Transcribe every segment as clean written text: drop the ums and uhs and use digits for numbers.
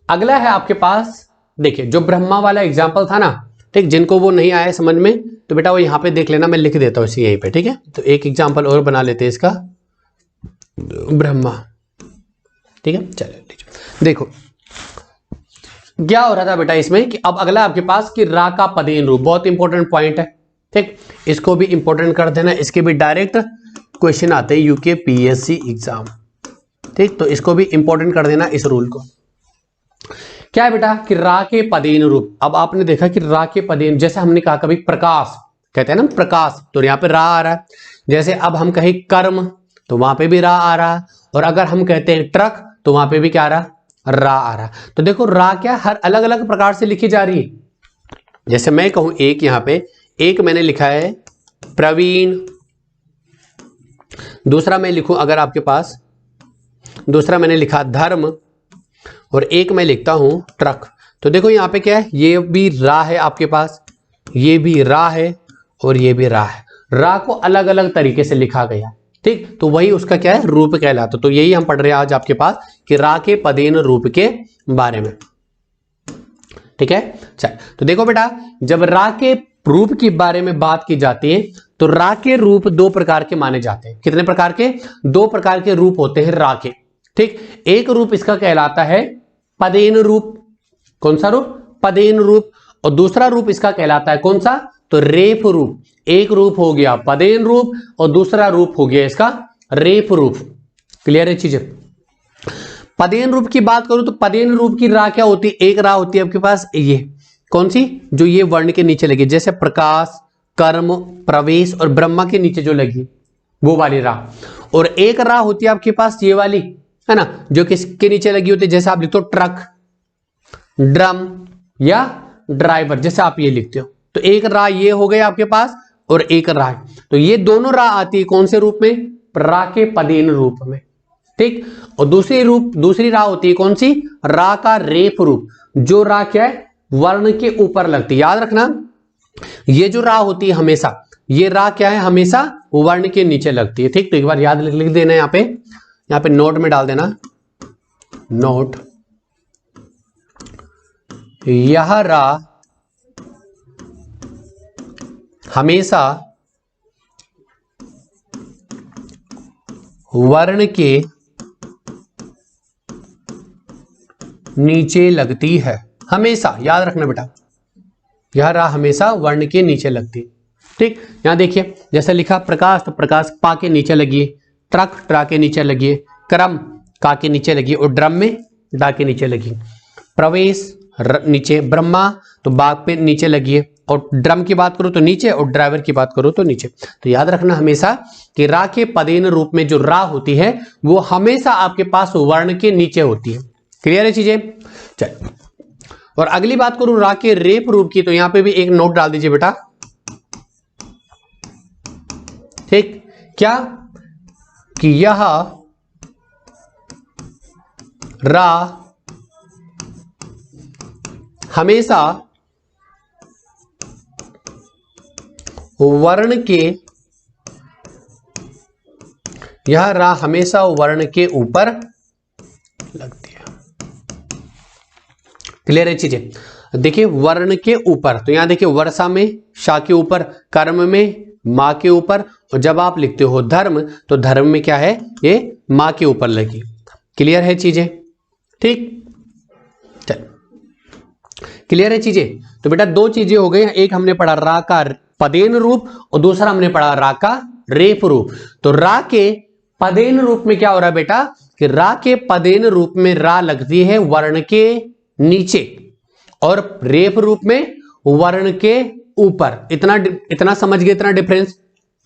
अगला है आपके पास, देखिए जो ब्रह्मा वाला एग्जाम्पल था ना, ठीक, जिनको वो नहीं आया समझ में तो बेटा वो यहां पे देख लेना, मैं लिख देता हूँ इसी यहीं पे, ठीक है। तो एक एग्जाम्पल और बना लेते हैं इसका, ब्रह्मा, ठीक है। चलिए देखो क्या हो रहा था बेटा इसमें कि अब अगला आपके पास कि रा का पदेन रूप, बहुत इंपॉर्टेंट पॉइंट है, ठीक, इसको भी इंपॉर्टेंट कर देना, इसके भी डायरेक्ट क्वेश्चन आते हैं यूके पीएससी एग्जाम, ठीक, तो इसको भी इंपॉर्टेंट कर देना इस रूल को। क्या है बेटा कि रा के पदेन रूप, अब आपने देखा कि रा के पदेन, जैसे हमने कहा कभी प्रकाश कहते हैं ना, प्रकाश, तो यहाँ पे रा आ रहा है। जैसे अब हम कहें कर्म तो वहां पे भी रा आ रहा है, और अगर हम कहते हैं ट्रक तो वहां पे भी क्या आ रहा, रा आ रहा। तो देखो रा क्या हर अलग अलग प्रकार से लिखी जा रही है। जैसे मैं कहूं एक, यहां पे एक मैंने लिखा है प्रवीण, दूसरा मैं लिखूं अगर आपके पास, दूसरा मैंने लिखा धर्म, और एक मैं लिखता हूं ट्रक। तो देखो यहां पे क्या है, ये भी रा है आपके पास, ये भी रा है, और ये भी रा है। रा को अलग अलग तरीके से लिखा गया, ठीक, तो वही उसका क्या है, रूप कहलाता। तो यही हम पढ़ रहे हैं आज आपके पास कि रा के पदेन रूप के बारे में, ठीक है। चल तो देखो बेटा, जब रा के रूप के बारे में बात की जाती है तो रा के रूप दो प्रकार के माने जाते हैं। कितने प्रकार के, दो प्रकार के रूप होते हैं रा के, ठीक। एक रूप इसका कहलाता है पदेन रूप, कौन सा रूप, पदेन रूप, और दूसरा रूप इसका कहलाता है कौन सा, तो रेफ रूप। एक रूप हो गया पदेन रूप और दूसरा रूप हो गया इसका रेफ रूप। क्लियर है चीजें। पदेन रूप की बात करूं तो पदेन रूप की रा क्या होती है, एक रा होती है आपके पास, ये कौन सी, जो ये वर्ण के नीचे लगी, जैसे प्रकाश, कर्म, प्रवेश और ब्रह्मा के नीचे जो लगी वो वाली रा। और एक रा होती है आपके पास ये वाली, है ना, जो किसके नीचे लगी होती है, जैसे आप लिखते हो ट्रक, ड्रम या ड्राइवर, जैसे आप ये लिखते हो। तो एक रा ये हो गया आपके पास, और एक रा, तो ये दोनों रा आती है कौन से रूप में, रा के पदेन रूप में, ठीक। और दूसरी रा होती है कौन सी, रा का रेफ रूप, जो रा क्या है, वर्ण के ऊपर लगती है। याद रखना ये जो रा होती है हमेशा, ये रा क्या है, हमेशा वर्ण के नीचे लगती है, ठीक। तो एक बार याद लिख देना, यहाँ पे नोट में डाल देना, नोट, यह रा हमेशा वर्ण के नीचे लगती है, हमेशा याद रखना बेटा, यह रा हमेशा वर्ण के नीचे लगती है, ठीक। यहां देखिए जैसे लिखा प्रकाश, तो प्रकाश पा के नीचे लगी है, ट्रक ट्रा के नीचे लगी है, क्रम का के नीचे लगी, और ड्रम में डा के नीचे लगी, प्रवेश नीचे, ब्रह्मा तो बाग पे नीचे लगी है, और ड्रम की बात करो तो नीचे, और ड्राइवर की बात करो तो नीचे। तो याद रखना हमेशा कि रा के पदेन रूप में जो रा होती है वो हमेशा आपके पास वर्ण के नीचे होती है। क्लियर है चीजें। चल और अगली बात करूं रा के रेप रूप की, तो यहां पे भी एक नोट डाल दीजिए बेटा, ठीक, क्या कि यह रा हमेशा वर्ण के, यह रा हमेशा वर्ण के ऊपर लगती है। क्लियर है चीजें। देखिए वर्ण के ऊपर, तो यहां देखिए वर्षा में शा के ऊपर, कर्म में मां के ऊपर, और जब आप लिखते हो धर्म तो धर्म में क्या है, ये मां के ऊपर लगी। क्लियर है चीजें, ठीक। चल क्लियर है चीजें। तो बेटा दो चीजें हो गई, एक हमने पढ़ा रा का पदेन रूप और दूसरा हमने पढ़ा रा का रेफ रूप। तो रा के पदेन रूप में क्या हो रहा है बेटा कि रा के पदेन रूप में रा लगती है वर्ण के नीचे, और रेफ रूप में वर्ण के ऊपर। इतना समझ गए, इतना डिफरेंस,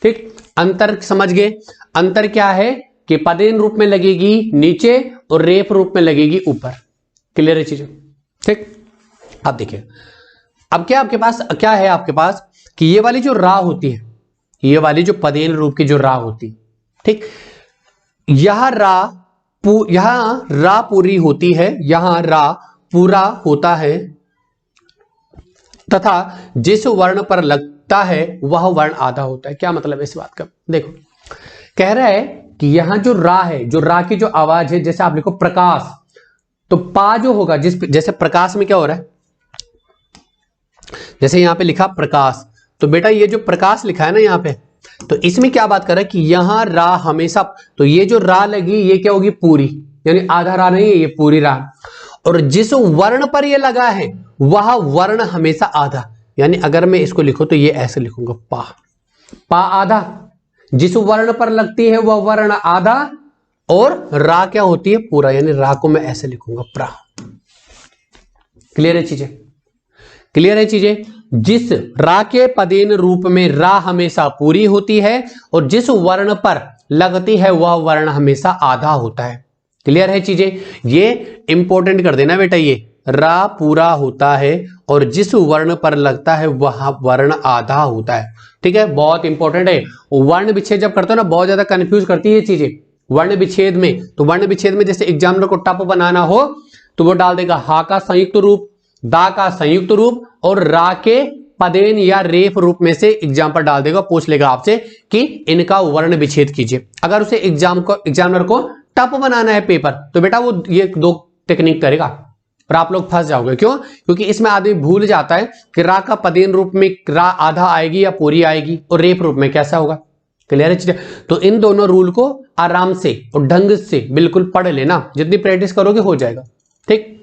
ठीक। अंतर समझ गए। अंतर क्या है कि पदेन रूप में लगेगी नीचे और रेफ रूप में लगेगी ऊपर। क्लियर है चीजें, ठीक। अब देखिए अब क्या आपके पास क्या है, आपके पास कि ये वाली जो रा होती है, ये वाली जो पदेन रूप की जो रा होती है, ठीक, यहां रा पूरी होती है, यहां रा पूरा होता है, तथा जिस वर्ण पर लगता है वह वर्ण आधा होता है। क्या मतलब है इस बात का, देखो कह रहा है कि यहां जो रा है, जो रा की जो आवाज है, जैसे आप लिखो प्रकाश, तो पा जो होगा, जैसे प्रकाश में क्या हो रहा है, जैसे यहां पे लिखा प्रकाश, तो बेटा ये जो प्रकाश लिखा है ना यहां पे, तो इसमें क्या बात कर रहा है कि यहां रा हमेशा, तो ये जो रा लगी ये क्या होगी, पूरी, यानी आधा रा नहीं है, ये पूरी रा। और जिस वर्ण पर ये लगा है वह वर्ण हमेशा आधा, यानी अगर मैं इसको लिखूं तो ये ऐसे लिखूंगा, पा, पा आधा, जिस वर्ण पर लगती है वह वर्ण आधा, और रा क्या होती है, पूरा, यानी रा को मैं ऐसे लिखूंगा, प्रा। क्लियर है चीजें, क्लियर है चीजें। जिस रा के पदेन रूप में रा हमेशा पूरी होती है और जिस वर्ण पर लगती है वह वर्ण हमेशा आधा होता है। क्लियर है चीजें, ये इंपॉर्टेंट कर देना बेटा, ये रा पूरा होता है और जिस वर्ण पर लगता है वह वर्ण आधा होता है। ठीक है, बहुत इंपॉर्टेंट है। वर्ण विच्छेद जब करते हो ना, बहुत ज्यादा कंफ्यूज करती है चीजें वर्ण विच्छेद में। तो वर्ण विच्छेद में जैसे एग्जामिनर को टप बनाना हो तो वो डाल देगा हा का संयुक्त रूप, दा का संयुक्त रूप और रा के पदेन या रेफ रूप में से एग्जाम्पल डाल देगा, पूछ लेगा आपसे कि इनका वर्ण विच्छेद कीजिए। अगर उसे एग्जामिनर को टप बनाना है पेपर, तो बेटा वो ये दो टेक्निक करेगा और आप लोग फंस जाओगे। क्यों? क्योंकि इसमें आदमी भूल जाता है कि रा का पदेन रूप में रा आधा आएगी या पूरी आएगी और रेफ रूप में कैसा होगा। क्लियर है? तो इन दोनों रूल को आराम से और ढंग से बिल्कुल पढ़ लेना, जितनी प्रैक्टिस करोगे हो जाएगा। ठीक,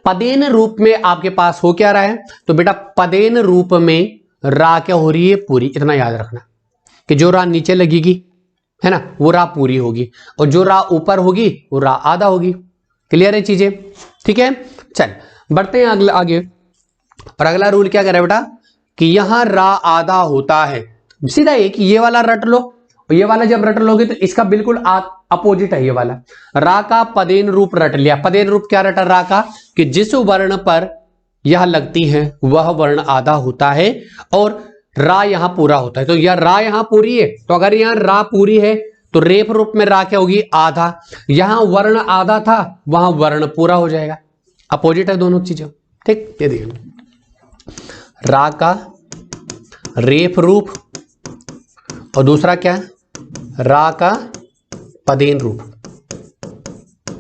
पदेन रूप में आपके पास हो क्या रहा है, तो बेटा पदेन रूप में रा क्या हो रही है, पूरी। इतना याद रखना कि जो रा नीचे लगेगी है ना वो रा पूरी होगी और जो रा ऊपर होगी वो रा आधा होगी। क्लियर है चीजें? ठीक है, चल बढ़ते हैं अगला आगे। और अगला रूल क्या कह रहा है बेटा कि यहां रा आधा होता है। सीधा एक ये वाला रट लो, ये वाला जब रट लोगे तो इसका बिल्कुल अपोजिट है ये वाला। रा का पदेन रूप रट लिया। पदेन रूप क्या रटा रा का, कि जिस वर्ण पर यह लगती है वह वर्ण आधा होता है और रा यहां पूरा होता है। तो यह रा यहां पूरी है, तो अगर यहां रा पूरी है तो रेफ रूप में रा क्या होगी, आधा। यहां वर्ण आधा था वहां वर्ण पूरा हो जाएगा। अपोजिट है दोनों चीजें। ठीक, ये देखिए रा का रेफ रूप और दूसरा क्या है, रा का पदेन रूप।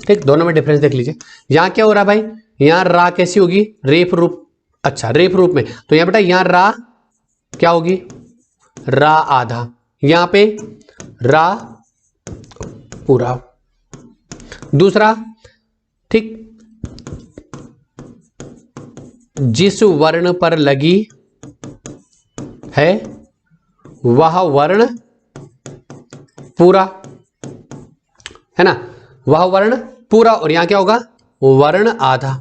ठीक, दोनों में डिफरेंस देख लीजिए। यहां क्या हो रहा है भाई, यहां रा कैसी होगी, रेफ रूप। अच्छा, रेफ रूप में तो यहां बेटा यहां रा क्या होगी, रा आधा, यहां पे रा पूरा। दूसरा, ठीक, जिस वर्ण पर लगी है वह वर्ण पूरा, है ना, वह वर्ण पूरा। और यहां क्या होगा, वर्ण आधा।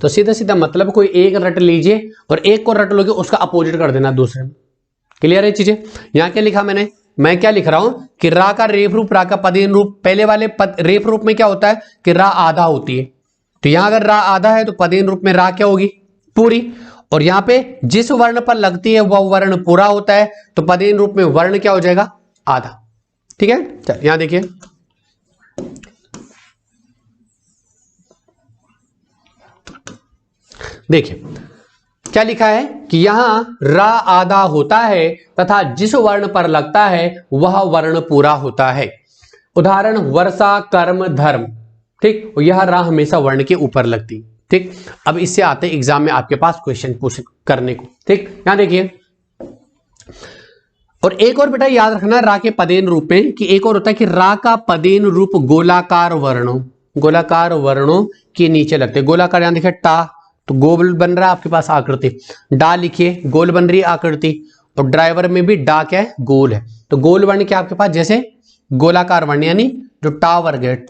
तो सीधा सीधा मतलब कोई एक रट लीजिए और एक को रट लोगे उसका अपोजिट कर देना दूसरे में। क्लियर है चीजें? यहां क्या लिखा मैंने, मैं क्या लिख रहा हूं कि रा का रेफ रूप, रा का पदेन रूप। पहले वाले रेफ रूप में क्या होता है कि रा आधा होती है, तो यहां अगर रा आधा है तो पदेन रूप में रा क्या होगी, पूरी। और यहां पे जिस वर्ण पर लगती है वह वर्ण पूरा होता है, तो पदेन रूप में वर्ण क्या हो जाएगा, आधा। ठीक है, चल यहां देखिए, देखिए क्या लिखा है कि यहां रा आधा होता है तथा जिस वर्ण पर लगता है वह वर्ण पूरा होता है। उदाहरण वर्षा, कर्म, धर्म। ठीक, और यह रा हमेशा वर्ण के ऊपर लगती। ठीक, अब इससे आते एग्जाम में आपके पास क्वेश्चन पूछ करने को। ठीक, यहां देखिए, और एक और बेटा याद रखना रा के पदेन रूप में कि एक और होता है कि रा का पदेन रूप गोलाकार वर्णों, गोलाकार वर्णों के नीचे लगते। गोलाकार यहां देखिए टा, तो गोल बन रहा है आपके पास आकृति, डा लिखिए गोल बन रही है आकृति, और ड्राइवर में भी डा क्या है, गोल है। तो गोल वर्ण क्या आपके पास, जैसे गोलाकार वर्ण यानी जो टा वर्ग है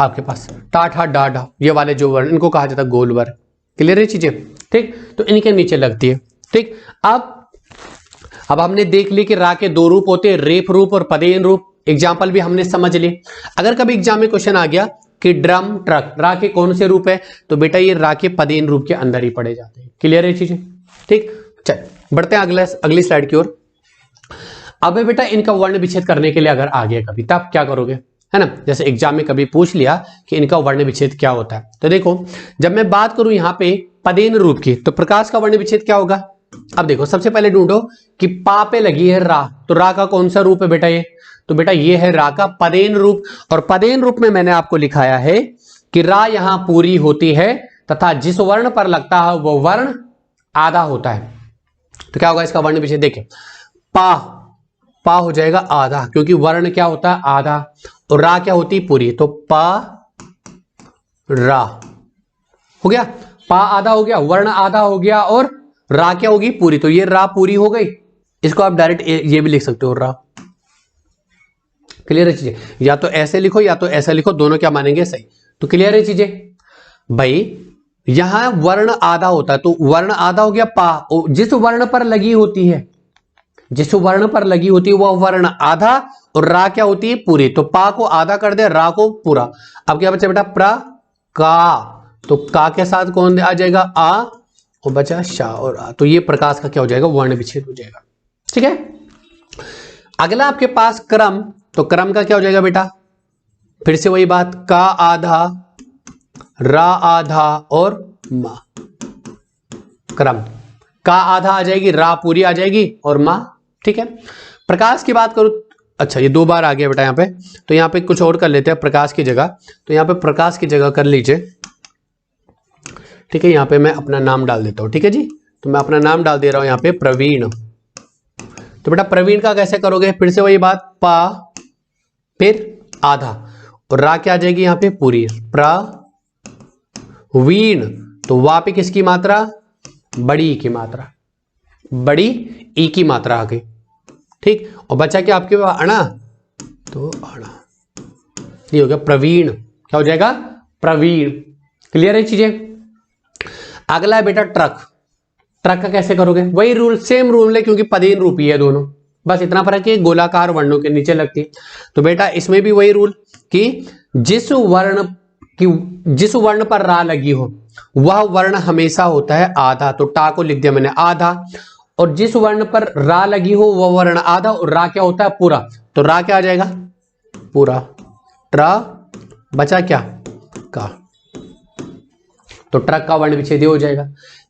आपके पास, टा ठा डा डा, ये वाले जो वर्ण इनको कहा जाता है गोल वर्ग। क्लियर है चीजें? ठीक, तो इनके नीचे लगती है। ठीक, अब हमने देख ली कि रा के दो रूप होते हैं, रेफ रूप और पदेन रूप। एग्जाम्पल भी हमने समझ लिए। अगर कभी एग्जाम में क्वेश्चन आ गया कि ड्रम, ट्रक, रा के कौन से रूप है, तो बेटा ये रा के पदेन रूप के अंदर ही पड़े जाते हैं। क्लियर है चीजें? ठीक, चल बढ़ते हैं अगली स्लाइड की ओर। अब बेटा इनका वर्ण विच्छेद करने के लिए अगर आ गया कभी, तब क्या करोगे, है ना। जैसे एग्जाम में कभी पूछ लिया कि इनका वर्ण विच्छेद क्या होता है, तो देखो जब मैं बात करूं यहां पे पदेन रूप की, तो प्रकाश का वर्ण विच्छेद क्या होगा। अब देखो सबसे पहले ढूंढो कि पा पे लगी है रा, तो रा का कौन सा रूप है बेटा ये, तो बेटा ये है रा का पदेन रूप। और पदेन रूप में मैंने आपको लिखाया है कि रा यहां पूरी होती है तथा जिस वर्ण पर लगता है वो वर्ण आधा होता है। तो क्या होगा इसका वर्ण विशेष, देखिए पा, पा हो जाएगा आधा, क्योंकि वर्ण क्या होता है आधा, और रा क्या होती है पूरी, तो पा रा हो गया। पा आधा हो गया, वर्ण आधा हो गया, और रा क्या होगी पूरी, तो ये रा पूरी हो गई। इसको आप डायरेक्ट ये भी लिख सकते हो रा। क्लियर है चीजें, या तो ऐसे लिखो या तो ऐसे लिखो, दोनों क्या मानेंगे सही। तो क्लियर है चीजें भाई, यहां वर्ण आधा होता है तो वर्ण आधा हो गया पा, जिस वर्ण पर लगी होती है, जिस वर्ण पर लगी होती है वह वर्ण आधा, और रा क्या होती है पूरी। तो पा को आधा कर दे, रा को पूरा। अब क्या बचा बेटा प्र का, तो का के साथ कौन आ जाएगा आ, और बचा शा और आ, तो ये प्रकाश का क्या हो जाएगा वर्ण विच्छेद हो जाएगा। ठीक है, अगला आपके पास क्रम, तो क्रम का क्या हो जाएगा बेटा, फिर से वही बात, का आधा, रा आधा और मा। क्रम का आधा आ जाएगी, रा पूरी आ जाएगी और मा। ठीक है, प्रकाश की बात करूं, अच्छा ये 2 बार आ गया बेटा यहां पे, तो यहां पे कुछ और कर लेते हैं प्रकाश की जगह। तो यहां पे प्रकाश की जगह कर लीजिए, ठीक है, यहां पे मैं अपना नाम डाल देता हूं। ठीक है जी, तो मैं अपना नाम डाल दे रहा हूं यहां पे प्रवीण। तो बेटा प्रवीण का कैसे करोगे, फिर से वही बात, पा फिर आधा और रा क्या आ जाएगी यहां पे पूरी, प्रवीण। तो वा पे किसकी मात्रा, बड़ी ई की मात्रा, बड़ी ई की मात्रा आ गई। ठीक, और बचा क्या आपके पास अणा, तो अणा, ये हो गया प्रवीण। क्या हो जाएगा प्रवीण। क्लियर है चीजें। अगला है बेटा ट्रक। ट्रक का कैसे करोगे, वही रूल, सेम रूल है, क्योंकि पदेन रूपी है दोनों, बस इतना फर्क है गोलाकार वर्णों के नीचे लगती है। तो बेटा इसमें भी वही रूल कि जिस वर्ण पर रा लगी हो वह वर्ण हमेशा होता है आधा। तो टा को लिख दिया मैंने आधा, और जिस वर्ण पर रा लगी हो वह वर्ण आधा, और रा क्या होता है पूरा। तो रा क्या आ जाएगा पूरा, ट्रा बचा क्या का, तो ट्रक का वर्ण विच्छेद हो जाएगा।